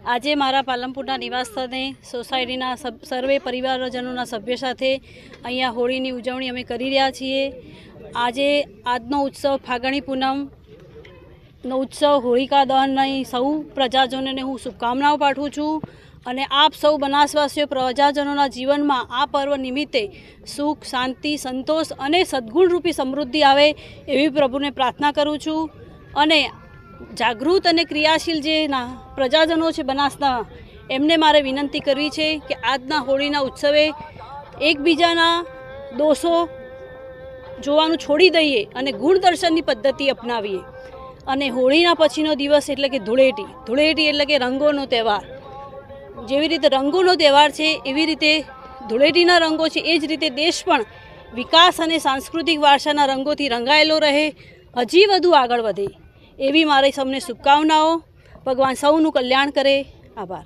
આજે માरा પાલનપુરના નિવાસસ્થાને સોસાયટીના સર્વે પરિવારજનોના સભ્ય સાથે અહીંયા હોળીની ઉજવણી અમે કરી રહ્યા છીએ। આજનો ઉત્સવ ફાગણી પૂનમનો ઉત્સવ હોળિકા દહનની સૌ પ્રજાજનોને હું શુભકામનાઓ પાઠવું છું અને આપ સૌ બનાસવાસીઓ પ્રજાજનોના જીવનમાં આ પર્વ નિમિત્તે સુખ, શાંતિ, સંતોષ અને સદ્ગુણરૂપી સમૃદ્ધિ આવે એવી પ્રભુને પ્રાર્થના કરું છું। અને જાગૃત અને ક્રિયાશીલ જે પ્રજાજનો છે બનાસના, એમને મારે વિનંતી કરવી છે કે આજના હોળીના ઉત્સવે એકબીજાના દોષો જોવાનું છોડી દઈએ અને ગુણ દર્શનની પદ્ધતિ અપનાવીએ। અને હોળીના પછીનો દિવસ એટલે કે ધૂળેટી એટલે કે રંગોનો તહેવાર। જેવી રીતે રંગોનો તહેવાર છે એવી રીતે ધૂળેટીના રંગો છે, એ જ રીતે દેશ પણ વિકાસ અને સાંસ્કૃતિક વારસાના રંગોથી રંગાયેલો રહે, હજી વધુ આગળ વધે એવી મારી સૌને શુભકામનાઓ। ભગવાન સૌનું કલ્યાણ કરે। આભાર।